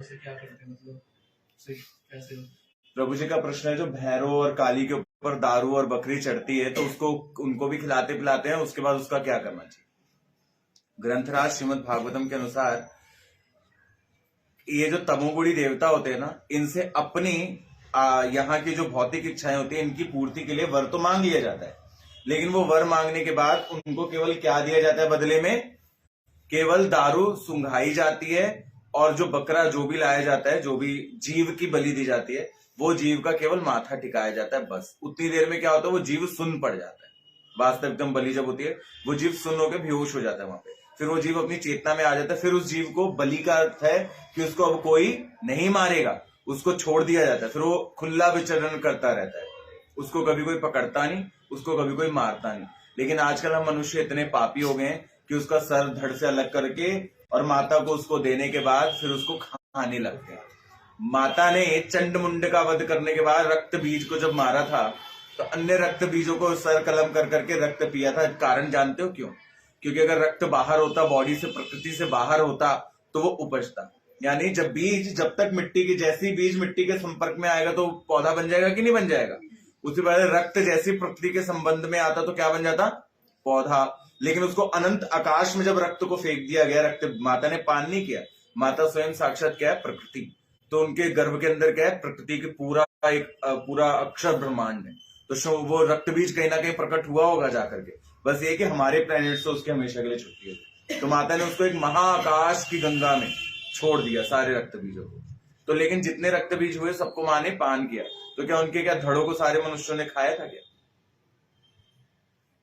से क्या करते हैं, मतलब सही कैसे हो? प्रभु जी का प्रश्न है, जो भैरव और काली के ऊपर दारू और बकरी चढ़ती है तो उसको उनको भी खिलाते पिलाते हैं, उसके बाद उसका क्या करना चाहिए? ग्रंथराज श्रीमद् भागवतम के अनुसार ये जो तमोगुणी देवता होते हैं ना, इनसे अपनी यहाँ की जो भौतिक इच्छाएं होती है इनकी पूर्ति के लिए वर तो मांग लिया जाता है, लेकिन वो वर मांगने के बाद उनको केवल क्या दिया जाता है बदले में? केवल दारू सुंघाई जाती है, और जो बकरा जो भी लाया जाता है, जो भी जीव की बलि दी जाती है, वो जीव का केवल माथा टिकाया जाता है। बस उतनी देर में क्या होता है, वो जीव सुन्न पड़ जाता है। वास्तव एकदम बलि जब होती है, वो जीव सुन्न होकर बेहोश हो जाता है वहां पे। फिर वो जीव अपनी चेतना में आ जाता है। फिर उस जीव को बलि का अर्थ है कि उसको अब कोई नहीं मारेगा, उसको छोड़ दिया जाता है। फिर वो खुला विचरण करता रहता है, उसको कभी कोई पकड़ता नहीं, उसको कभी कोई मारता नहीं। लेकिन आजकल हम मनुष्य इतने पापी हो गए हैं कि उसका सर धड़ से अलग करके और माता को उसको देने के बाद फिर उसको खाने लगते हैं। माता ने चंड मुंड का वध करने के बाद रक्त बीज को जब मारा था, तो अन्य रक्त बीजों को सर कलम कर करके रक्त पिया था। कारण जानते हो क्यों? क्योंकि अगर रक्त बाहर होता, बॉडी से, प्रकृति से बाहर होता, तो वो उपजता। यानी जब बीज, जब तक मिट्टी की, जैसी बीज मिट्टी के संपर्क में आएगा तो पौधा बन जाएगा कि नहीं बन जाएगा? उसी पहले रक्त जैसी प्रकृति के संबंध में आता तो क्या बन जाता? पौधा। लेकिन उसको अनंत आकाश में जब रक्त को फेंक दिया गया, रक्त माता ने पान नहीं किया। माता स्वयं साक्षात क्या है? प्रकृति। तो उनके गर्भ के अंदर क्या है? प्रकृति के पूरा एक पूरा अक्षर ब्रह्मांड है। तो वो रक्त बीज कहीं ना कहीं प्रकट हुआ होगा जाकर के। बस ये कि हमारे प्लेनेट से उसके हमेशा के लिए छुट्टी होगी। तो माता ने उसको एक महाआकाश की गंगा में छोड़ दिया, सारे रक्त बीजों को। तो लेकिन जितने रक्त बीज हुए सबको माँ ने पान किया। तो क्या उनके क्या धड़ों को सारे मनुष्यों ने खाया था क्या?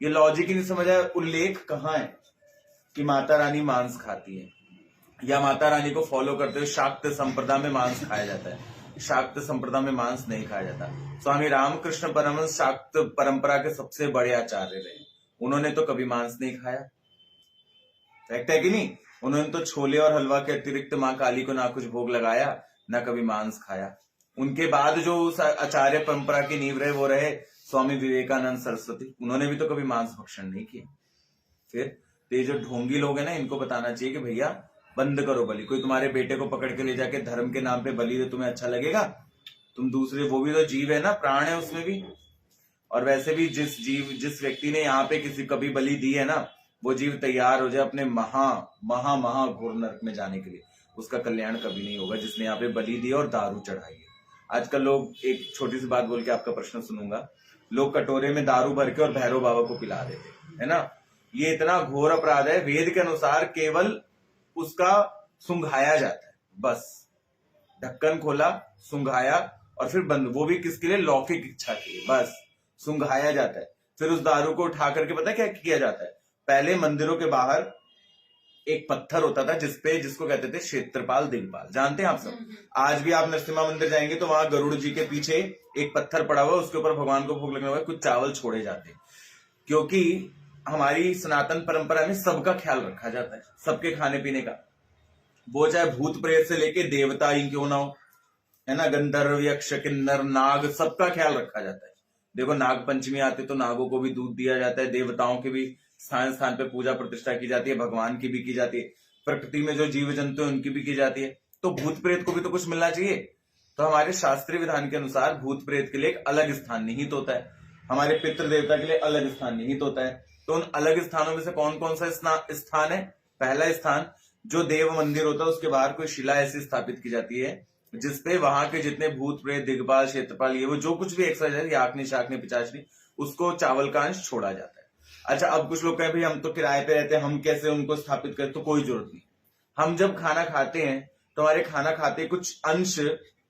ये लॉजिक ही नहीं समझ आया। उल्लेख कहाँ है कि माता रानी मांस खाती है, या माता रानी को फॉलो करते हुए शाक्त संप्रदाय में मांस खाया जाता है? शाक्त संप्रदाय में मांस नहीं खाया जाता। स्वामी रामकृष्ण परमहंस शाक्त परंपरा के सबसे बड़े आचार्य रहे, उन्होंने तो कभी मांस नहीं खाया। फैक्ट है कि नहीं? उन्होंने तो छोले और हलवा के अतिरिक्त माँ काली को ना कुछ भोग लगाया, ना कभी मांस खाया। उनके बाद जो आचार्य परंपरा की नींव रहे वो रहे स्वामी विवेकानंद सरस्वती, उन्होंने भी तो कभी मांस भक्षण नहीं किया। फिर ये जो ढोंगी लोग हैं ना, इनको बताना चाहिए कि भैया बंद करो बलि। कोई तुम्हारे बेटे को पकड़ के ले जाके धर्म के नाम पे बलि दे, तुम्हें अच्छा लगेगा? तुम दूसरे, वो भी तो जीव है ना, प्राण है उसमें भी। और वैसे भी जिस व्यक्ति ने यहाँ पे किसी कभी बलि दी है ना, वो जीव तैयार हो जाए अपने महा घोर नरक में जाने के लिए। उसका कल्याण कभी नहीं होगा जिसने यहाँ पे बलि दी और दारू चढ़ाई है। आजकल लोग, एक छोटी सी बात बोल के आपका प्रश्न सुनूंगा, लोग कटोरे में दारू भर के और भैरव बाबा को पिला देते है ना। ये इतना घोर अपराध है। वेद के अनुसार केवल उसका सुंघाया जाता है, बस ढक्कन खोला, सुंघाया और फिर बंद। वो भी किसके लिए? लौकिक इच्छा के लिए, बस सुंघाया जाता है। फिर उस दारू को उठा करके पता है क्या किया जाता है? पहले मंदिरों के बाहर एक पत्थर होता था जिसको कहते थे क्षेत्रपाल दिग्पाल, जानते हैं आप सब? आज भी आप नरसिम्हा मंदिर जाएंगे तो वहां गरुड़ जी के पीछे एक पत्थर पड़ा हुआ है, उसके ऊपर भगवान को भोग लगने हुआ कुछ चावल छोड़े जाते हैं। क्योंकि हमारी सनातन परंपरा में सबका ख्याल रखा जाता है, सबके खाने पीने का। वो चाहे भूत प्रेत से लेके देवता ही क्यों ना हो, है ना, गंधर्व यक्ष किन्नर नाग, सबका ख्याल रखा जाता है। देखो नाग पंचमी आते तो नागों को भी दूध दिया जाता है, देवताओं की भी स्थान स्थान पे पूजा प्रतिष्ठा की जाती है, भगवान की भी की जाती है, प्रकृति में जो जीव जंतु है उनकी भी की जाती है। तो भूत प्रेत को भी तो कुछ मिलना चाहिए। तो हमारे शास्त्रीय विधान के अनुसार भूत प्रेत के लिए एक अलग स्थान निहित होता है, हमारे पितृ देवता के लिए अलग स्थान निहित होता है। तो उन अलग स्थानों में से कौन कौन सा स्थान है? पहला स्थान, जो देव मंदिर होता है उसके बाहर कोई शिला ऐसी स्थापित की जाती है जिसपे वहां के जितने भूत प्रेत दिग्पाल क्षेत्रपाल ये वो जो कुछ भी एक्सरसाइज, याकनी शाकनी पिचाचनी, उसको चावल का अंश छोड़ा जाता है। अच्छा, अब कुछ लोग कहें भाई हम तो किराए पे रहते हैं, हम कैसे उनको स्थापित करें? तो कोई जरूरत नहीं। हम जब खाना खाते हैं तो हमारे खाना खाते कुछ अंश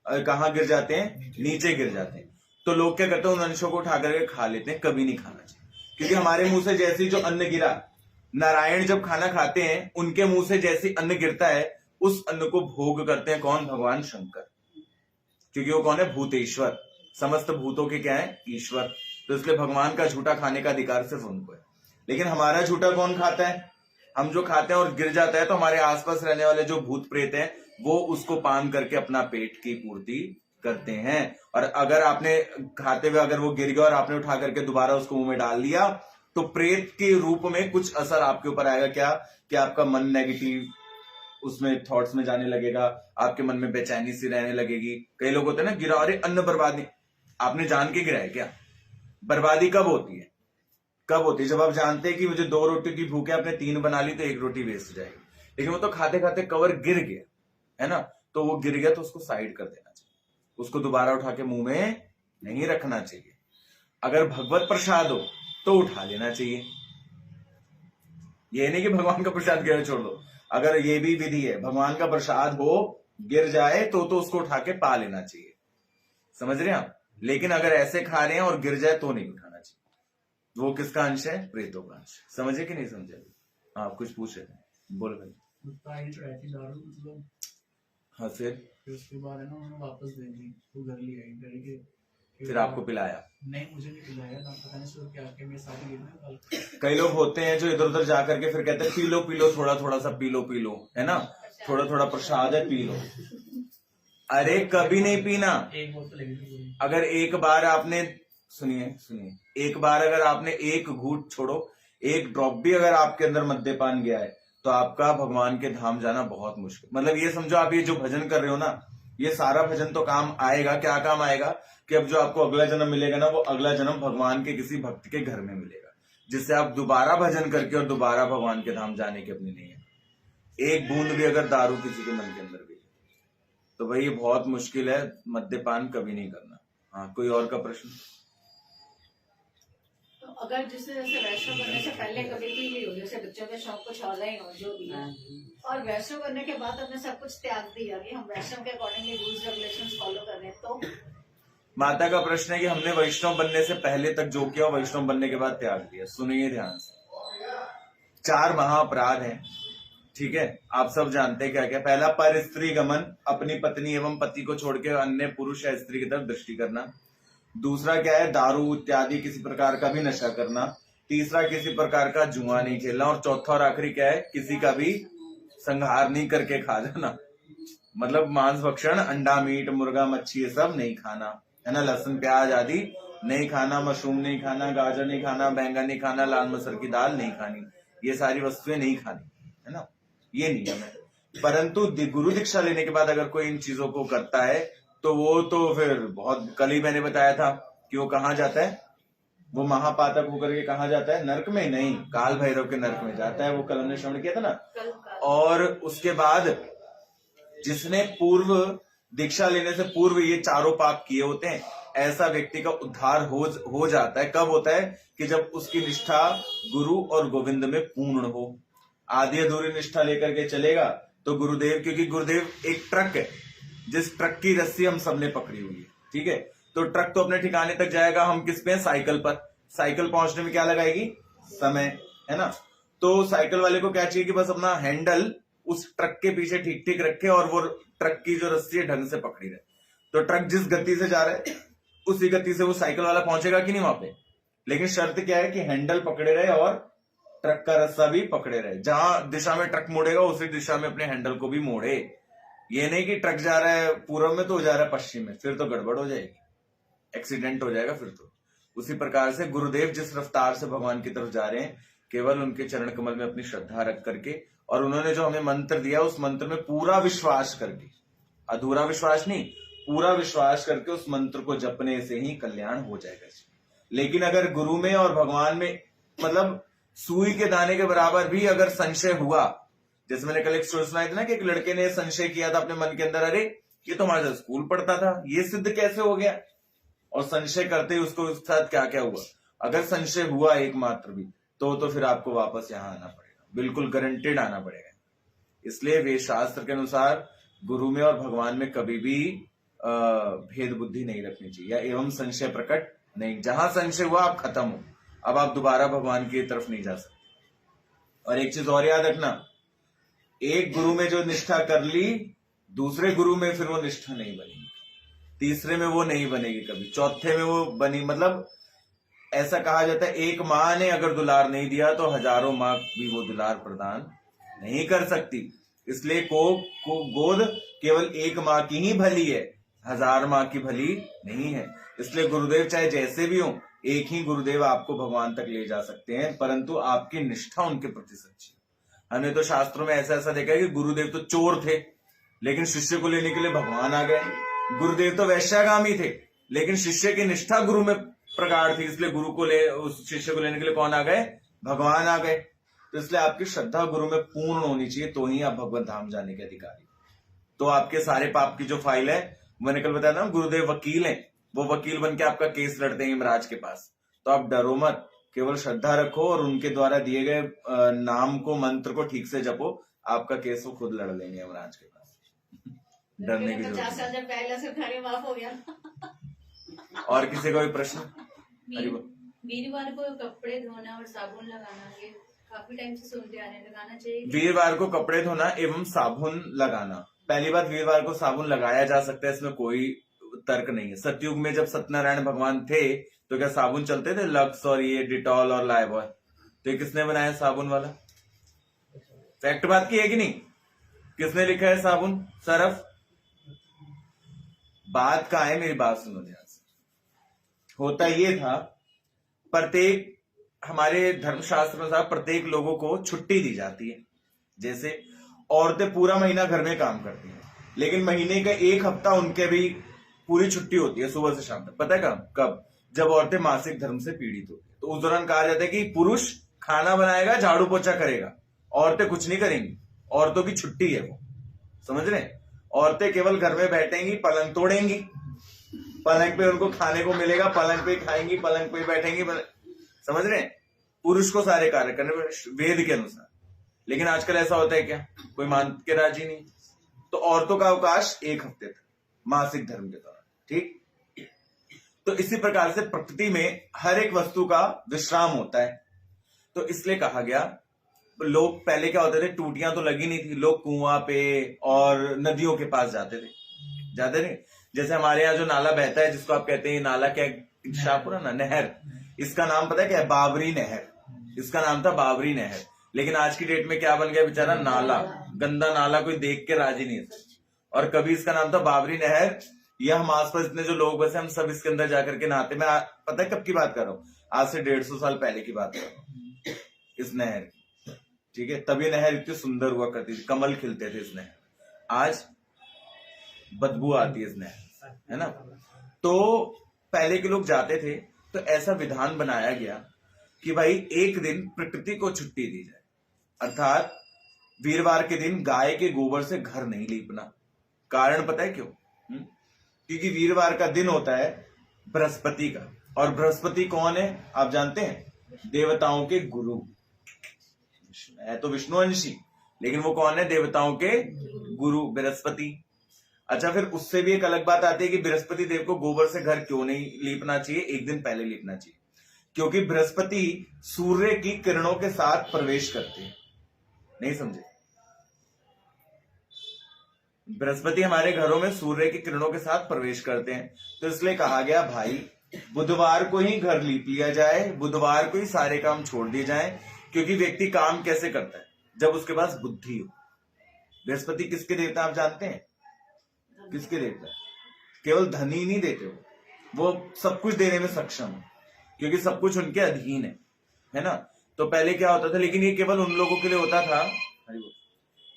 कहाँ गिर जाते हैं? नीचे गिर जाते हैं। तो लोग क्या करते हैं? उन अंशों को उठा करके खा लेते हैं। कभी नहीं खाना चाहिए, क्योंकि हमारे मुंह से जैसी जो अन्न गिरा, नारायण जब खाना खाते हैं उनके मुंह से जैसी अन्न गिरता है, उस अन्न को भोग करते हैं कौन? भगवान शंकर। क्योंकि वो कौन है? भूतेश्वर, समस्त भूतों के क्या है? ईश्वर। तो इसलिए भगवान का झूठा खाने का अधिकार सिर्फ उनको है। लेकिन हमारा झूठा कौन खाता है? हम जो खाते हैं और गिर जाता है तो हमारे आसपास रहने वाले जो भूत प्रेत हैं वो उसको पान करके अपना पेट की पूर्ति करते हैं। और अगर आपने खाते हुए अगर वो गिर गया और आपने उठा करके दोबारा उसको मुंह में डाल लिया तो प्रेत के रूप में कुछ असर आपके ऊपर आएगा। क्या? कि आपका मन नेगेटिव उसमें थॉट्स में जाने लगेगा, आपके मन में बेचैनी सी रहने लगेगी। कई लोग होते हैं ना, गिरा, अरे अन्न बर्बाद नहीं, आपने जान के गिराया क्या? बर्बादी कब होती है? कब होती है? जब आप जानते हैं कि मुझे 2 रोटी की भूख है, आपने 3 बना ली तो 1 रोटी वेस्ट हो जाएगी। लेकिन वो तो खाते खाते कवर गिर गया, है ना, तो वो गिर गया तो उसको साइड कर देना चाहिए, उसको दोबारा उठा के मुंह में नहीं रखना चाहिए। अगर भगवत प्रसाद हो तो उठा लेना चाहिए, ये नहीं कि भगवान का प्रसाद गिर छोड़ दो। अगर ये भी विधि है, भगवान का प्रसाद हो, गिर जाए तो उसको उठा के पा लेना चाहिए, समझ रहे हैं आप? लेकिन अगर ऐसे खा रहे हैं और गिर जाए तो नहीं उठाना चाहिए। वो किसका अंश है? प्रेतों का अंश। समझे कि नहीं समझे? आप कुछ पूछ रहे थे, बोलो भाई। चढ़ाई थी दारू, मतलब हाँ, फिर उसके बाद है ना उन्होंने वापस दे दी, वो घर ले आई, घर के फिर आपको पिलाया? नहीं, मुझे नहीं पिलाया ना, पता नहीं सर क्या क्या मेरे साथ गिरना। कई लोग होते हैं जो इधर उधर जा करके फिर कहते हैं पी लो थोड़ा थोड़ा सा पी लो, है ना, थोड़ा थोड़ा प्रसाद है, पी लो। अरे कभी नहीं पीना। एक बोतल लगी। अगर एक बार आपने, सुनिए, एक बार अगर आपने एक घूंट छोड़ो, एक ड्रॉप भी अगर आपके अंदर मद्यपान गया है तो आपका भगवान के धाम जाना बहुत मुश्किल। मतलब ये समझो, आप ये जो भजन कर रहे हो ना, ये सारा भजन तो काम आएगा, क्या काम आएगा कि अब जो आपको अगला जन्म मिलेगा ना, वो अगला जन्म भगवान के किसी भक्त के घर में मिलेगा, जिससे आप दोबारा भजन करके और दोबारा भगवान के धाम जाने की अपनी नहीं है। एक बूंद भी अगर दारू किसी के मन के अंदर भी तो भाई ये बहुत मुश्किल है, मद्यपान कभी नहीं करना। हाँ, कोई और का प्रश्न? तो अगर जिसने जैसे वैष्णव बनने से पहले कभी पी ली हो, जैसे बच्चों के शौक कुछ ऑनलाइन हो जो भी है, और वैष्णव बनने के बाद हमने सब कुछ त्याग दिया कि हम वैष्णव के अकॉर्डिंगली रूल्स रेगुलेशंस फॉलो कर रहे हैं, तो माता का प्रश्न है कि हमने वैष्णव बनने से पहले तक जो किया वैष्णव बनने के बाद त्याग दिया। सुनिए ध्यान से, 4 महाअपराध हैं, ठीक है, आप सब जानते हैं क्या क्या। पहला, पर स्त्री गमन, अपनी पत्नी एवं पति को छोड़ के अन्य पुरुष या स्त्री की तरफ दृष्टि करना। दूसरा क्या है? दारू इत्यादि किसी प्रकार का भी नशा करना। तीसरा, किसी प्रकार का जुआ नहीं खेलना। और चौथा और आखिरी क्या है? किसी का भी संहार नहीं करके खा जाना, मतलब मांस भक्षण, अंडा मीट मुर्गा मच्छी ये सब नहीं खाना, है ना, लहसुन प्याज आदि नहीं खाना, मशरूम नहीं खाना, गाजर नहीं खाना, बैंगन नहीं खाना, लाल मसर की दाल नहीं खानी, ये सारी वस्तुएं नहीं खानी, है ना, ये नियम है। परंतु गुरु दीक्षा लेने के बाद अगर कोई इन चीजों को करता है तो वो तो फिर बहुत, कल ही मैंने बताया था कि वो कहाँ जाता है, वो महापातक होकर के कहाँ जाता है? नरक में नहीं, काल भैरव के नरक में जाता है। वो कल हमने श्रवण किया था ना। और उसके बाद जिसने पूर्व दीक्षा लेने से पूर्व ये चारों पाप किए होते हैं, ऐसा व्यक्ति का उद्धार हो जाता है। कब होता है? कि जब उसकी निष्ठा गुरु और गोविंद में पूर्ण हो। आधी अधूरी निष्ठा लेकर के चलेगा तो गुरुदेव, क्योंकि गुरुदेव एक ट्रक है, जिस ट्रक की रस्सी हम सबने पकड़ी हुई है, ठीक है, तो ट्रक तो अपने ठिकाने तक जाएगा, हम किस पे? साइकिल पर। साइकिल पहुंचने में क्या लगाएगी? समय, है ना। तो साइकिल वाले को क्या चाहिए कि बस अपना हैंडल उस ट्रक के पीछे ठीक ठीक रखे और वो ट्रक की जो रस्सी है ढंग से पकड़ी रहे। तो ट्रक जिस गति से जा रहा है उसी गति से वो साइकिल वाला पहुंचेगा कि नहीं वहां पे। लेकिन शर्त क्या है कि हैंडल पकड़े रहे और ट्रक का रस्सा भी पकड़े रहे। जहां दिशा में ट्रक मुड़ेगा उसी दिशा में अपने हैंडल को भी मोड़े। ये नहीं कि ट्रक जा रहा है पूर्व में तो जा रहा है पश्चिम में, फिर तो गड़बड़ हो जाएगी, एक्सीडेंट हो जाएगा फिर तो। उसी प्रकार से गुरुदेव जिस रफ्तार से भगवान की तरफ जा रहे हैं, केवल उनके चरण कमल में अपनी श्रद्धा रख करके, और उन्होंने जो हमें मंत्र दिया उस मंत्र में पूरा विश्वास करके, अधूरा विश्वास नहीं, पूरा विश्वास करके उस मंत्र को जपने से ही कल्याण हो जाएगा। लेकिन अगर गुरु में और भगवान में मतलब सुई के दाने के बराबर भी अगर संशय हुआ, जैसे मैंने कल एक स्टोरी सुनाई थी ना कि एक लड़के ने संशय किया था अपने मन के अंदर, अरे ये तो हमारे साथ स्कूल पढ़ता था, ये सिद्ध कैसे हो गया, और संशय करते ही उसको उसके साथ क्या क्या हुआ। अगर संशय हुआ एक मात्र भी तो फिर आपको वापस यहाँ आना पड़ेगा, बिल्कुल गारंटेड आना पड़ेगा। इसलिए वेद शास्त्र के अनुसार गुरु में और भगवान में कभी भी भेद बुद्धि नहीं रखनी चाहिए, या एवं संशय प्रकट नहीं। जहां संशय हुआ आप खत्म हो, अब आप दोबारा भगवान की तरफ नहीं जा सकते। और एक चीज और याद रखना, एक गुरु में जो निष्ठा कर ली, दूसरे गुरु में फिर वो निष्ठा नहीं बनेगी, तीसरे में वो नहीं बनेगी कभी, चौथे में वो बनी। मतलब ऐसा कहा जाता है एक माँ ने अगर दुलार नहीं दिया तो हजारों माँ भी वो दुलार प्रदान नहीं कर सकती। इसलिए गोद केवल एक माँ की ही भली है, 1000 माँ की भली नहीं है। इसलिए गुरुदेव चाहे जैसे भी हो, एक ही गुरुदेव आपको भगवान तक ले जा सकते हैं, परंतु आपकी निष्ठा उनके प्रति सच्ची। हमने तो शास्त्रों में ऐसा ऐसा देखा है कि गुरुदेव तो चोर थे, लेकिन शिष्य को लेने के लिए भगवान आ गए। गुरुदेव तो वैश्यागामी थे, लेकिन शिष्य की निष्ठा गुरु में प्रगाढ़ थी, इसलिए गुरु को उस शिष्य को लेने के लिए कौन आ गए? भगवान आ गए। तो इसलिए आपकी श्रद्धा गुरु में पूर्ण होनी चाहिए, तो ही आप भगवत धाम जाने के अधिकारी। तो आपके सारे पाप की जो फाइल है, मैंने कल बताया था गुरुदेव वकील हैं, वो वकील बन के आपका केस लड़ते हैं यमराज के पास। तो आप डरो मत, केवल श्रद्धा रखो और उनके द्वारा दिए गए नाम को, मंत्र को ठीक से जपो, आपका केस वो खुद लड़ लेंगे यमराज के पास। डरने की जरूरत 50 साल जब पहले से खाली माफ हो गया। नहीं। और किसी का कोई प्रश्न? वीरवार को कपड़े धोना और साबुन लगाना, ये काफी टाइम से सुनते आ रहे हैं, लगाना चाहिए? वीरवार को कपड़े धोना एवं साबुन लगाना। पहली बात, वीरवार को साबुन लगाया जा सकता है, इसमें कोई तर्क नहीं है। सतयुग में जब सत्यनारायण भगवान थे तो क्या साबुन चलते थे? लक्स और ये डिटॉल और लाइबॉय। तो ये किसने बनाया साबुन वाला? फैक्ट बात की है कि नहीं? किसने लिखा है साबुन सरफ? बात का है, मेरी बात सुनो ध्यान से। होता ये था, प्रत्येक हमारे धर्मशास्त्र में प्रत्येक लोगों को छुट्टी दी जाती है। जैसे औरतें पूरा महीना घर में काम करती हैं, लेकिन महीने का एक हफ्ता उनके भी पूरी छुट्टी होती है, सुबह से शाम तक। पता है कब? जब औरतें मासिक धर्म से पीड़ित होती है। तो उस दौरान कहा जाता है कि पुरुष खाना बनाएगा, झाड़ू पोछा करेगा, औरतें कुछ नहीं करेंगी, औरतों की छुट्टी है वो। समझ रहे? औरतें केवल घर में बैठेंगी, पलंग तोड़ेंगी, पलंग पे उनको खाने को मिलेगा, पलंग पे खाएंगी, पलंग पे बैठेंगी। समझ रहे? पुरुष को सारे कार्य करने वेद के अनुसार। लेकिन आजकल ऐसा होता है क्या? कोई मान के राजी नहीं। तो औरतों का अवकाश एक हफ्ते तक मासिक धर्म के दौरान। ठीक? तो इसी प्रकार से प्रकृति में हर एक वस्तु का विश्राम होता है। तो इसलिए कहा गया, लोग पहले क्या होते थे, टूटियां तो लगी नहीं थी, लोग कुआं पे और नदियों के पास जाते थे। जैसे हमारे यहाँ जो नाला बहता है, जिसको आप कहते हैं नाला, क्या शाहपुरा ना, नहर, इसका नाम पता है क्या है? बाबरी नहर। इसका नाम था बाबरी नहर। लेकिन आज की डेट में क्या बन गया बेचारा? नाला। गंदा नाला, कोई देख के राजी नहीं है। और कभी इसका नाम था बाबरी नहर। यह हम आसपास इतने जो लोग बसे, हम सब इसके अंदर जाकर के नहाते। मैं पता है कब की बात कर रहा हूँ? आज से 150 साल पहले की बात कर रहा हूँ इस नहर की। ठीक है? तब ये नहर इतनी सुंदर हुआ करती थी, कमल खिलते थे इस नहर। आज बदबू आती है इस नहर, है ना? तो पहले के लोग जाते थे, तो ऐसा विधान बनाया गया कि भाई एक दिन प्रकृति को छुट्टी दी जाए, अर्थात वीरवार के दिन गाय के गोबर से घर नहीं लीपना। कारण पता है क्यों? क्योंकि वीरवार का दिन होता है बृहस्पति का, और बृहस्पति कौन है आप जानते हैं? देवताओं के गुरु है। तो विष्णुवंशी, लेकिन वो कौन है? देवताओं के गुरु बृहस्पति। अच्छा, फिर उससे भी एक अलग बात आती है कि बृहस्पति देव को गोबर से घर क्यों नहीं लीपना चाहिए? एक दिन पहले लीपना चाहिए, क्योंकि बृहस्पति सूर्य की किरणों के साथ प्रवेश करते हैं। नहीं समझे? बृहस्पति हमारे घरों में सूर्य की किरणों के साथ प्रवेश करते हैं। तो इसलिए कहा गया भाई बुधवार को ही घर लीप लिया जाए, बुधवार को ही सारे काम छोड़ दिए जाए। क्योंकि व्यक्ति काम कैसे करता है? जब उसके पास बुद्धि हो। बृहस्पति किसके देवता आप जानते हैं? किसके देवता? केवल धन ही नहीं देते वो सब कुछ देने में सक्षम है, क्योंकि सब कुछ उनके अधीन है ना? तो पहले क्या होता था, लेकिन ये केवल उन लोगों के लिए होता था,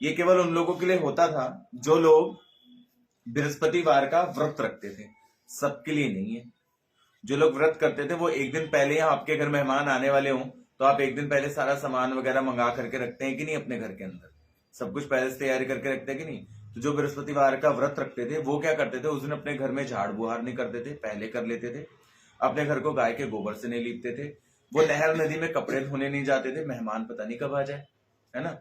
ये केवल उन लोगों के लिए होता था जो लोग बृहस्पतिवार का व्रत रखते थे। सबके लिए नहीं है। जो लोग व्रत करते थे वो एक दिन पहले, यहाँ आपके घर मेहमान आने वाले हों तो आप एक दिन पहले सारा सामान वगैरह मंगा करके रखते हैं कि नहीं? अपने घर के अंदर सब कुछ पहले से तैयारी करके रखते हैं कि नहीं? तो जो बृहस्पतिवार का व्रत रखते थे वो क्या करते थे? उस दिन अपने घर में झाड़ बुहार नहीं करते थे, पहले कर लेते थे। अपने घर को गाय के गोबर से नहीं लीपते थे। वो नहर नदी में कपड़े धोने नहीं जाते थे, मेहमान पता नहीं कब आ जाए, है ना?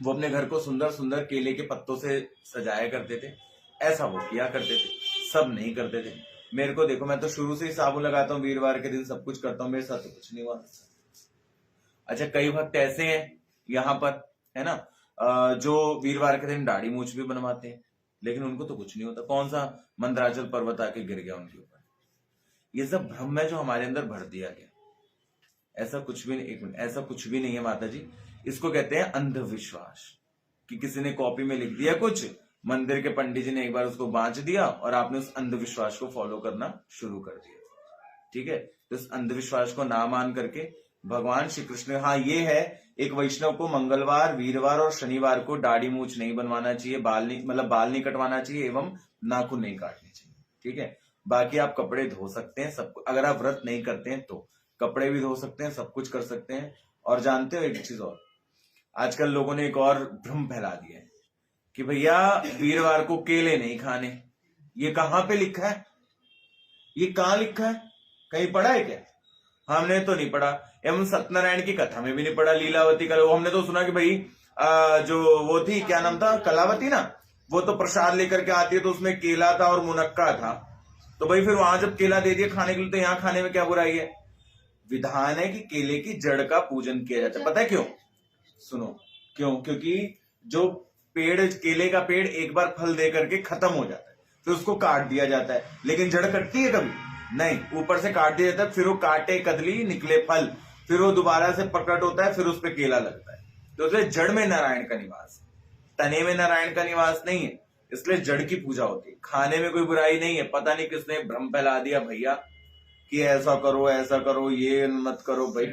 वो अपने घर को सुंदर सुंदर केले के पत्तों से सजाया करते थे। ऐसा वो किया करते थे, सब नहीं करते थे। मेरे को देखो, मैं तो शुरू से ही साबुन लगाता हूँ, वीरवार के दिन सब कुछ करता हूँ, मेरे साथ तो कुछ नहीं हुआ। अच्छा, कई भक्त ऐसे हैं यहाँ पर, है ना, जो वीरवार के दिन दाढ़ी मूछ भी बनवाते हैं, लेकिन उनको तो कुछ नहीं होता। कौन सा मंदराचल पर्वत आके गिर गया उनके ऊपर? ये सब भ्रम है जो हमारे अंदर भर दिया गया। ऐसा कुछ भी नहीं, एक मिनट, ऐसा कुछ भी नहीं है माता जी। इसको कहते हैं अंधविश्वास, कि किसी ने कॉपी में लिख दिया कुछ, मंदिर के पंडित जी ने एक बार उसको बांच दिया और आपने उस अंधविश्वास को फॉलो करना शुरू कर दिया। ठीक है? तो इस अंधविश्वास को ना मान करके भगवान श्री कृष्ण, हाँ ये है एक वैष्णव को मंगलवार, वीरवार और शनिवार को दाढ़ी मूछ नहीं बनवाना चाहिए, बाल नहीं कटवाना चाहिए एवं नाखून नहीं काटने चाहिए। ठीक है, बाकी आप कपड़े धो सकते हैं, सब अगर आप व्रत नहीं करते हैं तो कपड़े भी धो सकते हैं, सब कुछ कर सकते हैं। और जानते हो एक चीज और, आजकल लोगों ने एक और भ्रम फैला दिया है कि भैया वीरवार को केले नहीं खाने। ये कहाँ पे लिखा है? ये कहाँ लिखा है? कहीं पढ़ा है क्या? हमने तो नहीं पढ़ा, एवं सत्यनारायण की कथा में भी नहीं पढ़ा। लीलावती का हमने तो सुना कि भाई जो वो थी, क्या नाम था, कलावती ना, वो तो प्रसाद लेकर के आती है तो उसमें केला था और मुनक्का था। तो भाई फिर वहां जब केला दे दिया खाने के लिए तो यहाँ खाने में क्या बुराई है? विधान है कि केले की जड़ का पूजन किया जाता है। पता है क्यों? सुनो क्यों? क्योंकि जो पेड़, केले का पेड़ एक बार फल दे करके खत्म हो जाता है, फिर उसको काट दिया जाता है, लेकिन जड़ कटती है कभी नहीं, ऊपर से काट दिया जाता है, फिर वो काटे कदली निकले फल, फिर वो दोबारा से प्रकट होता है, फिर उस पर केला लगता है। तो इसलिए जड़ में नारायण का निवास है, तने में नारायण का निवास नहीं है, इसलिए जड़ की पूजा होती है। खाने में कोई बुराई नहीं है। पता नहीं किसने भ्रम फैला दिया भैया कि ऐसा करो, ये मत करो भाई।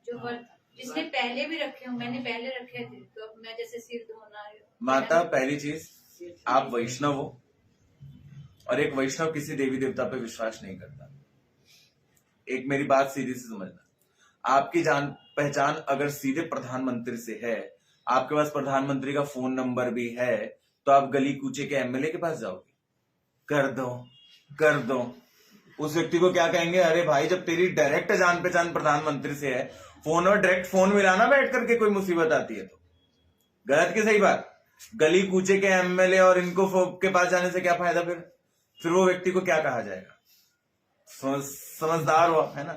जो वर्त जिसने पहले भी रखे हो, मैंने पहले रखे थे, तो अब मैं जैसे सिर धोना। माता, पहली चीज आप वैष्णव हो और एक वैष्णव किसी देवी देवता पे विश्वास नहीं करता। एक मेरी बात सीधी से समझना, आपकी जान पहचान अगर सीधे प्रधानमंत्री से है, आपके पास प्रधानमंत्री का फोन नंबर भी है, तो आप गली कूचे के एमएलए के पास जाओगे? कर दो। उस व्यक्ति को क्या कहेंगे? अरे भाई, जब तेरी डायरेक्ट जान पहचान प्रधानमंत्री से है, फोन और डायरेक्ट फोन मिलाना बैठ करके कोई मुसीबत आती है तो। गलत की सही बात? गली कूचे के एमएलए और इनको के पास जाने से क्या फायदा? फिर वो व्यक्ति को क्या कहा जाएगा? समझदार हो, है ना?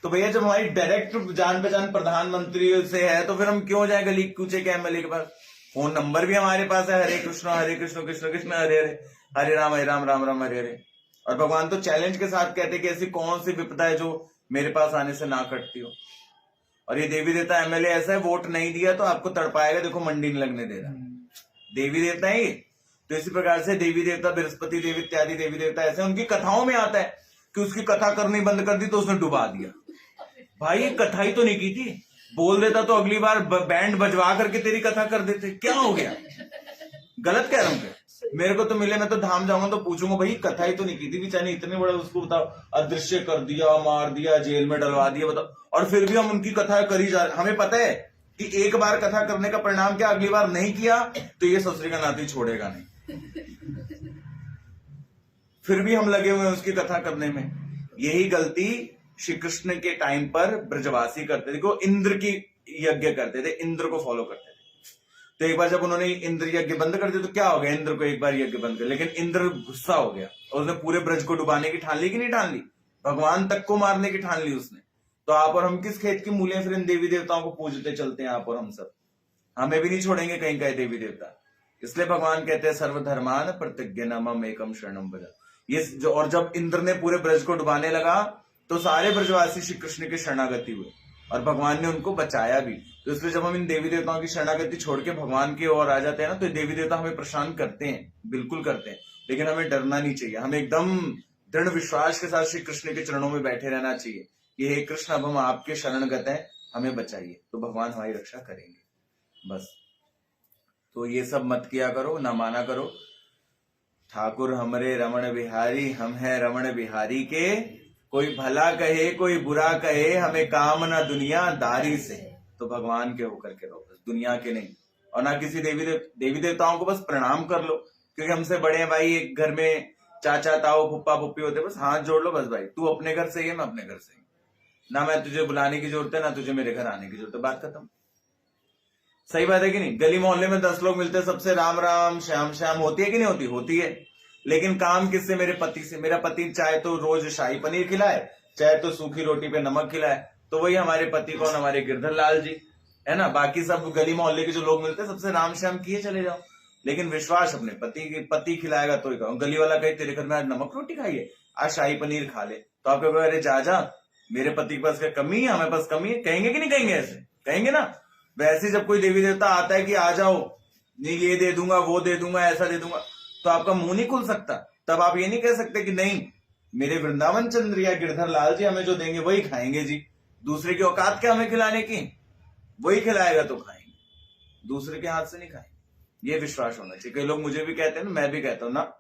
तो भैया जब हमारी डायरेक्ट जान पहचान प्रधानमंत्री से है तो फिर हम क्यों जाए गली कूचे के एमएलए के पास? फोन नंबर भी हमारे पास है, हरे कृष्ण कृष्ण कृष्ण हरे हरे, हरे राम राम राम हरे हरे। और भगवान तो चैलेंज के साथ कहते कि ऐसी कौन सी विपदा है जो मेरे पास आने से ना कटती हो। और ये देवी देवता एमएलए ऐसा है, वोट नहीं दिया तो आपको तड़पाएगा, देखो मंडी नहीं लगने दे रहा। देवी देवता ही। तो इसी प्रकार से देवी देवता, बृहस्पति देवी इत्यादि देवी देवता ऐसे, उनकी कथाओं में आता है कि उसकी कथा करनी बंद कर दी तो उसने डुबा दिया। भाई ये कथा ही तो नहीं की थी, बोल देता तो अगली बार बैंड बजवा करके तेरी कथा कर देते। क्या हो गया? गलत कह रहा हूं क्या? मेरे को तो मिले, मैं तो धाम जाऊंगा तो पूछूंगा भाई कथा ही तो नहीं की थी, बेचारे इतने बड़े उसको बताओ अदृश्य कर दिया, मार दिया, जेल में डलवा दिया, बताओ। और फिर भी हम उनकी कथा करी जा रहे। हमें पता है कि एक बार कथा करने का परिणाम क्या, अगली बार नहीं किया तो ये ससुरी का नाती छोड़ेगा नहीं। फिर भी हम लगे हुए हैं उसकी कथा करने में। यही गलती श्री कृष्ण के टाइम पर ब्रजवासी करते थे। देखो इंद्र की यज्ञ करते थे, इंद्र को फॉलो करते थे। तो एक बार जब उन्होंने इंद्र यज्ञ बंद कर दिया तो क्या हो गया? इंद्र को एक बार यज्ञ बंद कर, लेकिन इंद्र गुस्सा हो गया और उसने पूरे ब्रज को डुबाने की ठान ली कि नहीं ठान ली? भगवान तक को मारने की ठान ली उसने। तो आप और हम किस खेत की मूलियां फिर इन देवी देवताओं को पूजते चलते हैं आप और हम सब। हमें भी नहीं छोड़ेंगे कहीं का देवी देवता। इसलिए भगवान कहते हैं सर्वधर्मान प्रतिज्ञानमम एकम शरणम व्रज। ये जो, और जब इंद्र ने पूरे ब्रज को डुबाने लगा तो सारे ब्रजवासी श्री कृष्ण के शरणागति हुए और भगवान ने उनको बचाया भी। तो इसलिए जब हम इन देवी देवताओं की शरणागति छोड़ के भगवान की ओर आ जाते हैं ना, तो देवी देवता हमें परेशान करते हैं, बिल्कुल करते हैं, लेकिन हमें डरना नहीं चाहिए। हमें एकदम दृढ़ विश्वास के साथ श्री कृष्ण के चरणों में बैठे रहना चाहिए कि हे कृष्ण, अब हम आपके शरणगत हैं, हमें बचाइए। तो भगवान हमारी रक्षा करेंगे। बस तो ये सब मत किया करो, ना माना करो। ठाकुर हमरे रमण बिहारी, हम है रमण बिहारी के। कोई भला कहे कोई बुरा कहे, हमें काम ना दुनियादारी से। तो भगवान के होकर के रहो, बस दुनिया के नहीं। और ना किसी देवी देवताओं को बस प्रणाम कर लो, क्योंकि हमसे बड़े हैं भाई। एक घर में चाचा ताऊ फुप्पा फुप्पी होते, बस हाथ जोड़ लो बस भाई, तू अपने घर से ही है, मैं अपने घर से ही। ना मैं तुझे बुलाने की जरूरत है, ना तुझे मेरे घर आने की जरूरत है, बात खत्म। सही बात है कि नहीं? गली मोहल्ले में 10 लोग मिलते हैं, सबसे राम राम श्याम श्याम होती है कि नहीं होती? होती है। लेकिन काम किससे? मेरे पति से। मेरा पति चाहे तो रोज शाही पनीर खिलाए, चाहे तो सूखी रोटी पे नमक खिलाए, तो वही हमारे पति कौन? हमारे गिरधर लाल जी, है ना। बाकी सब गली मोहल्ले के जो लोग मिलते हैं, सबसे राम श्याम किए चले जाओ, लेकिन विश्वास अपने पति खिलाएगा तो ही खाओ। गली वाला कहे तेरे घर में आज नमक रोटी खाइए, आज शाही पनीर खा ले, तो आप कहोगे अरे जा मेरे पति के पास क्या कमी है, हमें पास कमी है? कहेंगे कि नहीं कहेंगे? ऐसे कहेंगे ना। वैसे जब कोई देवी देवता आता है कि आ जाओ, ये दे दूंगा, वो दे दूंगा, ऐसा दे दूंगा, तो आपका मुंह नहीं खुल सकता। तब आप ये नहीं कह सकते कि नहीं, मेरे वृंदावन चंद्र या गिरधर लाल जी हमें जो देंगे वही खाएंगे जी, दूसरे की औकात क्या हमें खिलाने की? वही खिलाएगा तो खाएंगे, दूसरे के हाथ से नहीं खाएंगे। ये विश्वास होना चाहिए। कई लोग मुझे भी कहते हैं, मैं भी कहता हूं ना,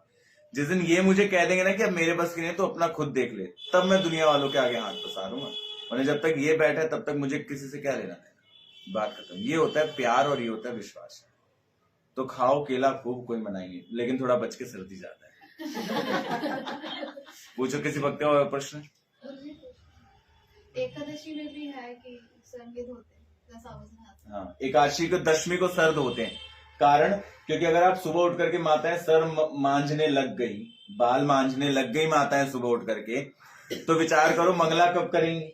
जिस दिन ये मुझे कह देंगे ना कि अब मेरे बस की नहीं तो अपना खुद देख ले, तब मैं दुनिया वालों के आगे हाथ पसारूंगा। वरना जब तक ये बैठा है तब तक मुझे किसी से क्या लेना देना। बात खत्म। ये होता है प्यार और ये होता है विश्वास। तो खाओ केला खूब, कोई मनाई नहीं, लेकिन थोड़ा बच के, सर्दी ज्यादा है। पूछो किसी वक्त का प्रश्न। एकादशी में भी है कि संगीत होते हैं। हाँ, एकादशी को, दशमी को सर्द होते हैं। कारण क्योंकि अगर आप सुबह उठ करके माताएं सर मांझने लग गई, बाल मांझने लग गई माताएं सुबह उठ करके, तो विचार करो मंगला कब करेंगी,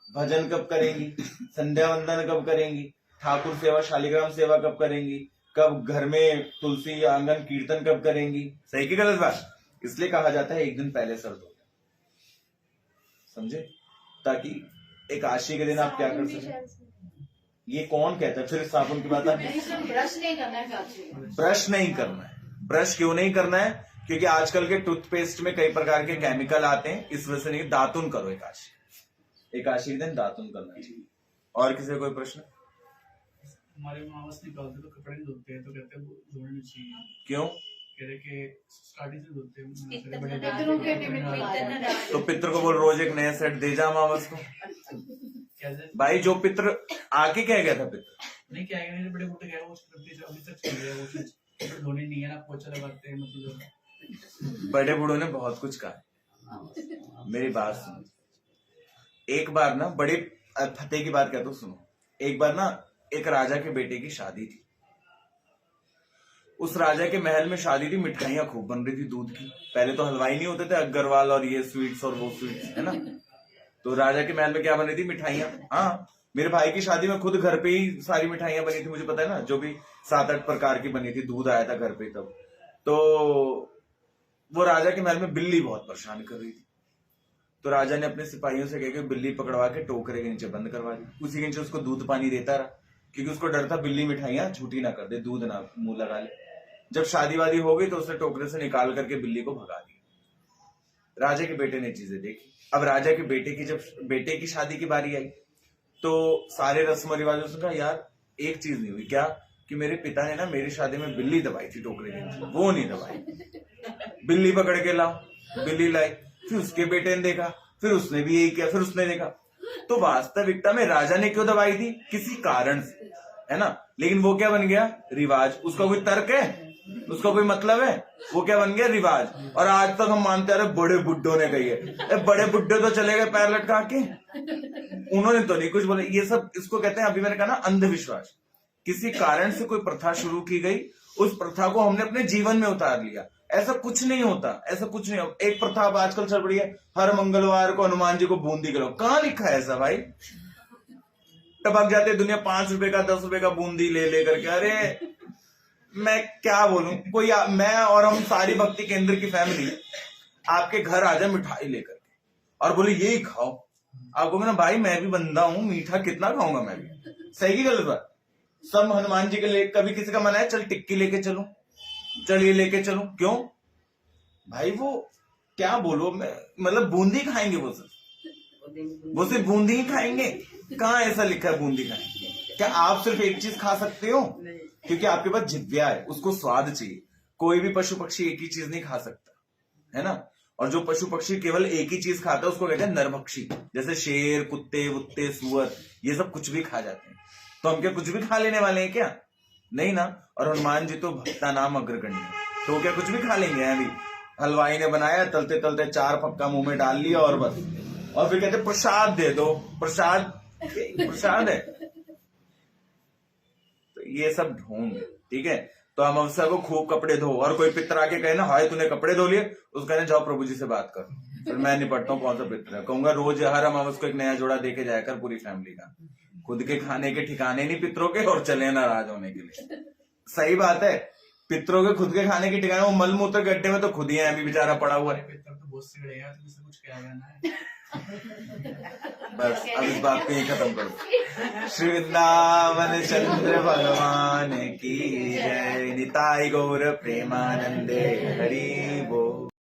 भजन कब करेंगी, संध्या वंदन कब करेंगी, ठाकुर सेवा शालिग्राम सेवा कब करेंगी, कब घर में तुलसी आंगन कीर्तन कब करेंगी। सही की गलत बात? इसलिए कहा जाता है एक दिन पहले सर्द हो जाए, समझे, ताकि एकादशी के दिन आप क्या कर सकें। ये कौन कहता है फिर साबुन की बात? ब्रश नहीं करना है। ब्रश नहीं करना है। ब्रश क्यों नहीं करना है? क्योंकि आजकल के टूथपेस्ट में कई प्रकार के केमिकल आते हैं, इस वजह से नहीं। दातुन करो एकादशी के दिन दातुन करना चाहिए। और किसी कोई प्रश्न? हमारे मावस निकालते तो कपड़े नहीं धोते हैं, तो कहते हैं वो धोने नहीं चाहिए। क्यों? कह रहे कि स्टार्टिंग से धोते हैं। पितरों के निमित्त तो पितर को बोल रोज एक नया सेट दे जा मावस को। कैसे भाई जो पितर आके कह गया था, पितर नहीं क्या है, बड़े बूटे गए वो अभी तक चल रहा है, वो चीज धोने नहीं है ना, पोछा लगाते हैं, मतलब बड़े बूढ़ों ने बहुत कुछ कहा। मेरी बात सुनो। एक बार ना, बड़े फतेह की बात कहता हूं, सुनो। एक बार ना एक राजा के बेटे की शादी थी। उस राजा के महल में शादी थी, मिठाइयां खूब बन रही थी दूध की। पहले तो हलवाई नहीं होते थे, अग्रवाल और ये स्वीट्स और वो स्वीट्स, है ना। तो राजा के महल में क्या बन रही थी? मिठाइयां। हाँ, मेरे भाई की शादी में खुद घर पे ही सारी मिठाइयां बनी थी, मुझे पता है ना, जो भी 7-8 प्रकार की बनी थी। दूध आया था घर पे तब। तो वो राजा के महल में बिल्ली बहुत परेशान कर रही थी। तो राजा ने अपने सिपाहियों से कह के बिल्ली पकड़वा के टोकरे के नीचे बंद करवा दी। उसी के नीचे उसको दूध पानी देता रहा, क्योंकि उसको डर था बिल्ली मिठाइयां झूठी ना कर दे, दूध ना मुंह लगा ले। जब शादी वादी हो गई तो उसने टोकरे से निकाल करके बिल्ली को भगा दिया। राजा के बेटे ने चीजें देखी। अब राजा के बेटे की, जब बेटे की शादी की बारी आई तो सारे रस्म रिवाजों से कहा, यार एक चीज नहीं हुई क्या, कि मेरे पिता ने ना मेरी शादी में बिल्ली दबाई थी टोकरे के नीचे, वो नहीं दबाई। बिल्ली पकड़ के लाओ, बिल्ली लाई। फिर उसके बेटे ने देखा, फिर उसने भी यही किया, फिर उसने देखा। तो वास्तविकता में राजा ने क्यों दबाई थी? किसी कारण से, है ना। लेकिन वो क्या बन गया? रिवाज। उसका कोई तर्क है? उसका कोई मतलब है? वो क्या बन गया? रिवाज। और आज तक हम मानते आ रहे बड़े बुड्ढों ने कही है। बड़े बुड्ढे तो चले गए पैर लटका के, उन्होंने तो नहीं कुछ बोले। ये सब इसको कहते हैं, अभी मैंने कहा ना, अंधविश्वास। किसी कारण से कोई प्रथा शुरू की गई, उस प्रथा को हमने अपने जीवन में उतार लिया। ऐसा कुछ नहीं होता, ऐसा कुछ नहीं होता। एक प्रथा अब आजकल चल रही है, हर मंगलवार को हनुमान जी को बूंदी खिलाओ। कहां लिखा है ऐसा भाई? टपक जाते दुनिया 5 रुपए का 10 रुपए का बूंदी ले करके। अरे मैं क्या बोलूं, कोई मैं और हम सारी भक्ति केंद्र की फैमिली आपके घर आ जाए मिठाई लेकर के और बोले यही खाओ, आपको ना भाई मैं भी बंदा हूं, मीठा कितना खाऊंगा मैं भी। सही की गलत बात? सब हनुमान जी के लिए, कभी किसी का मन है चल टिक्की लेके चलो, चल ये लेके चलो। क्यों भाई? वो क्या बोलो, मतलब बूंदी खाएंगे वो सिर्फ बूंदी ही खाएंगे। कहाँ ऐसा लिखा है बूंदी खाएंगे? क्या आप सिर्फ एक चीज खा सकते हो? क्योंकि आपके पास जिह्वा है, उसको स्वाद चाहिए। कोई भी पशु पक्षी एक ही चीज नहीं खा सकता, है ना। और जो पशु पक्षी केवल एक ही चीज खाता है उसको कहते हैं नरभक्षी। जैसे शेर, कुत्ते वुत्ते, सुअर, ये सब कुछ भी खा जाते हैं। तो हम क्या कुछ भी खा लेने वाले हैं क्या? नहीं ना। और हनुमान जी तो भक्ता नाम अग्रगण्य, तो क्या कुछ भी खा लेंगे? अभी हलवाई ने बनाया, तलते तलते 4 फक्का मुंह में डाल लिया और बस। और फिर कहते प्रसाद दे दो, प्रसाद है। तो ये सब ढोंग, ठीक है। तो हम अवसर को खूब कपड़े धो, और कोई पितर आके कहे ना हाय तूने कपड़े धो लिए, उसको कहना जाओ प्रभु जी से बात कर, फिर मैं निपटता हूँ कौन सा पितर है। कहूंगा रोज हर अमावस को एक नया जोड़ा देके जाया कर पूरी फैमिली का। खुद के खाने के ठिकाने नहीं पितरों के, और चले नाराज होने के लिए। सही बात है, पितरों के खुद के खाने के ठिकाने, वो मलमूत्र गड्ढे में तो खुद ही है, अभी बेचारा पड़ा हुआ है। पितर तो बहुत सिगड़े हैं, तो इससे कुछ क्या करना है। बस अब इस बात को ही खत्म करो। श्री वृंदावन चंद्र भगवान की जय। निताई गौर प्रेमानंदे हरि बोल।